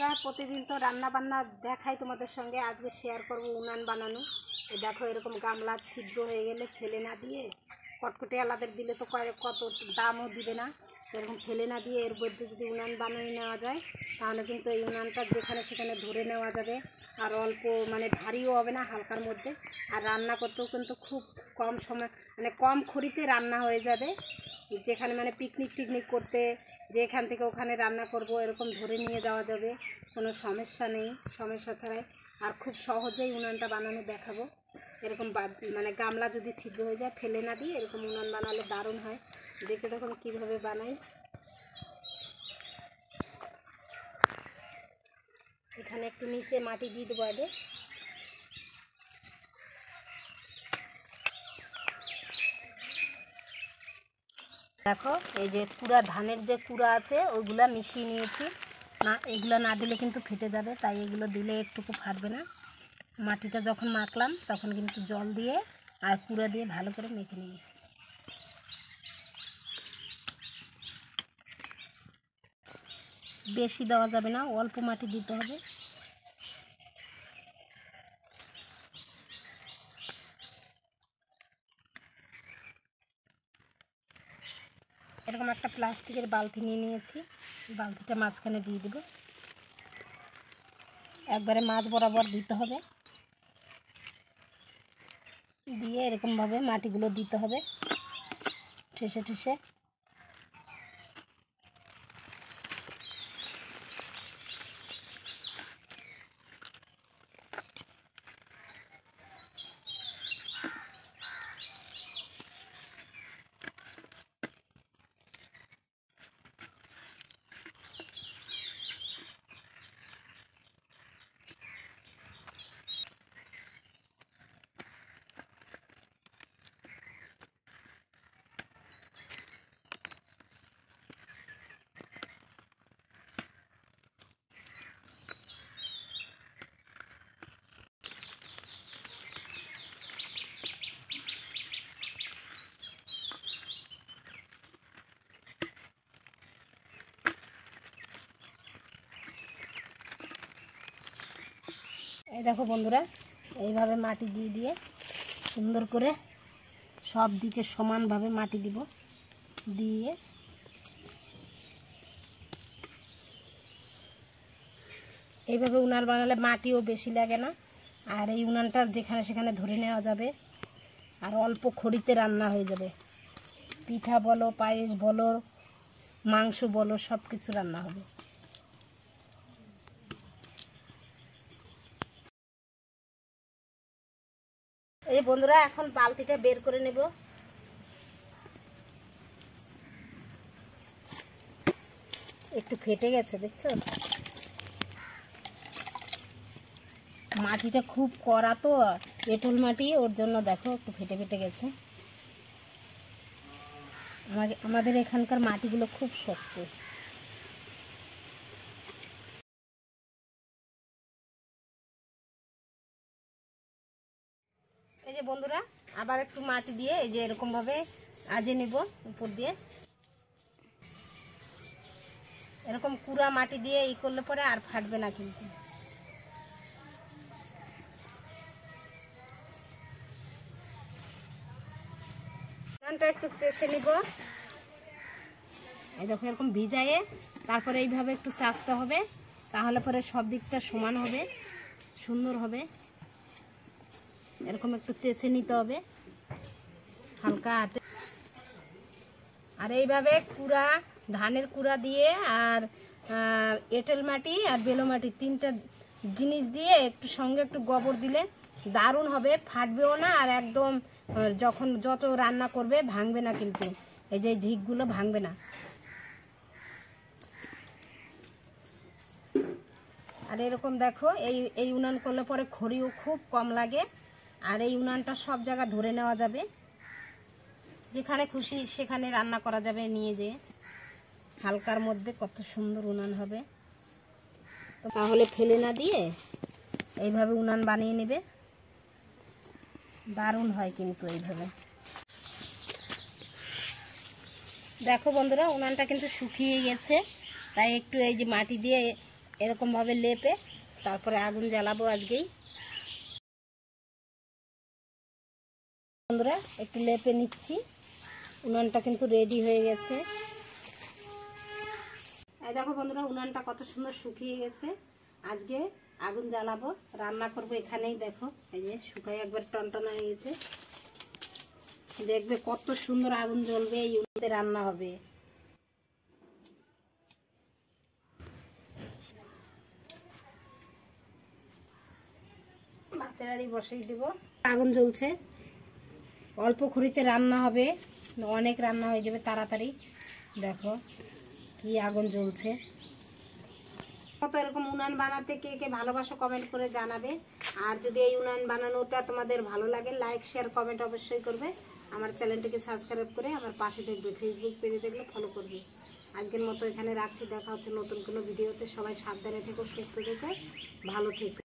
বন্ধুরা, প্রতিদিন তো রান্না বান্না দেখাই তোমাদের সঙ্গে। আজকে শেয়ার করব উনান বানানো। দেখো এরকম গামলা ছিদ্র হয়ে গেলে ফেলে না দিয়ে, কটকটে আলাদের দিলে তো কত দামও দিবে না, এরকম ফেলে না দিয়ে এর মধ্যে যদি উনান বানিয়ে নেওয়া যায় তাহলে কিন্তু এই উনানটা যেখানে সেখানে ধরে নেওয়া যাবে। আর অল্প মানে ভারীও হবে না, হালকার মধ্যে। আর রান্না করতেও কিন্তু খুব কম সময় মানে কম খড়িতে রান্না হয়ে যাবে। যেখানে মানে পিকনিক টিকনিক করতে, যেখান থেকে ওখানে রান্না করব এরকম ধরে নিয়ে যাওয়া যাবে, কোনো সমস্যা নেই, সমস্যা ছাড়াই। আর খুব সহজেই উনানটা বানানো দেখাবো। এরকম মানে গামলা যদি ছিদ্র হয়ে যায় ফেলে না দিয়ে এরকম উনান বানালে দারুণ হয়। দেখে দেখুন কীভাবে বানাই। এখানে একটু নিচে মাটি দিয়ে দেবো আগে। দেখো এই যে কুড়া, ধানের যে কুড়া আছে ওইগুলা মিশিয়ে নিয়েছি। না, এগুলো না দিলে কিন্তু ফেটে যাবে, তাই এগুলো দিলে একটুকু ফাটবে না। মাটিটা যখন মাখলাম তখন কিন্তু জল দিয়ে আর কুড়া দিয়ে ভালো করে মেখে নিয়েছি। বেশি দেওয়া যাবে না, অল্প মাটি দিতে হবে। এরকম একটা প্লাস্টিকের বালতি নিয়ে নিয়েছি, বালতিটা মাঝখানে দিয়ে দেব। একবারে মাঝ বরাবর দিতে হবে, দিয়ে এরকমভাবে মাটিগুলো দিতে হবে ঠেসে ঠেসে। এই দেখো বন্ধুরা, এইভাবে মাটি দিয়ে দিয়ে সুন্দর করে সব দিকে সমানভাবে মাটি দিব। দিয়ে এইভাবে উনান বানালে মাটিও বেশি লাগে না, আর এই উনানটা যেখানে সেখানে ধরে নেওয়া যাবে, আর অল্প খড়িতে রান্না হয়ে যাবে। পিঠা বলো, পায়েস বলো, মাংস বলো, সব কিছু রান্না হবে। এই বন্ধুরা, এখন বালতিটা বের করে নেব। একটু ফেটে গেছে, দেখছো? মাটিটা খুব কড়া তো, এঁটেল মাটি, ওর জন্য দেখো একটু ফেটে ফেটে গেছে। আমাদের এখানকার মাটিগুলো খুব শক্ত। এই যে বন্ধুরা, আবার একটু মাটি দিয়ে এই যে এরকম ভাবে আজে নিব উপর দিয়ে। এরকম কুড়া মাটি দিয়ে ই করলে পরে আর ফাটবে না কিন্তু। উনানটা একটু চেঁচে নিব। এই দেখো এরকম ভিজায়ে তারপরে এইভাবে একটু চাচতে হবে, তাহলে পরে সব দিকটা সমান হবে, সুন্দর হবে। এরকম একটু চেঁচে নিতে হবে হালকা হাতে। আর এইভাবে কুড়া, ধানের কুড়া দিয়ে আর এঁটেল মাটি আর বেলো মাটি, তিনটা জিনিস দিয়ে একটু সঙ্গে একটু গোবর দিলে দারুণ হবে, ফাটবেও না। আর একদম যখন যত রান্না করবে ভাঙবে না কিন্তু, এই যে ঝিকগুলো ভাঙবে না। আর এরকম দেখো এই উনান করলে পরে খড়িও খুব কম লাগে, আর এই উনানটা সব জায়গা ধরে নেওয়া যাবে, যেখানে খুশি সেখানে রান্না করা যাবে নিয়ে যেয়ে। হালকার মধ্যে কত সুন্দর উনান হবে। তো তাহলে ফেলে না দিয়ে এইভাবে উনান বানিয়ে নেবে, দারুণ হয় কিন্তু এইভাবে। দেখো বন্ধুরা, উনানটা কিন্তু শুকিয়ে গেছে, তাই একটু এই যে মাটি দিয়ে এরকমভাবে লেপে তারপরে আগুন জ্বালাবো আজকেই। বন্ধুরা একটু লেপে নিচ্ছি, উনানটা কিন্তু রেডি হয়ে গেছে। এই দেখো বন্ধুরা উনানটা কত সুন্দর শুকিয়ে গেছে। আজকে আগুন জ্বালাবো, রান্না করব এখানেই। দেখো এই যে শুকায় একবার টনটনা হয়ে গেছে, দেখবে কত সুন্দর আগুন জ্বলবে, এই উনুনে রান্না হবে। বাচ্চারারই বসিয়ে দেবো। আগুন জ্বলছে, অল্প খড়িতে রান্না হবে, অনেক রান্না হয়ে যাবে তাড়াতাড়ি। দেখো কি আগুন জ্বলছে। কত এরকম উনান বানাতে কে কে ভালোবাসো কমেন্ট করে জানাবে। আর যদি এই উনান বানানোটা তোমাদের ভালো লাগে লাইক শেয়ার কমেন্ট অবশ্যই করবে। আমার চ্যানেলটিকে সাবস্ক্রাইব করে আমার পাশে দেখবে, ফেসবুক পেজে দেখলে ফলো করবে। আজকের মতো এখানে রাখছি, দেখা হচ্ছে নতুন কোনো ভিডিওতে। সবাই সাবধানে থেকো, সুস্থ থেকো, ভালো থেকো।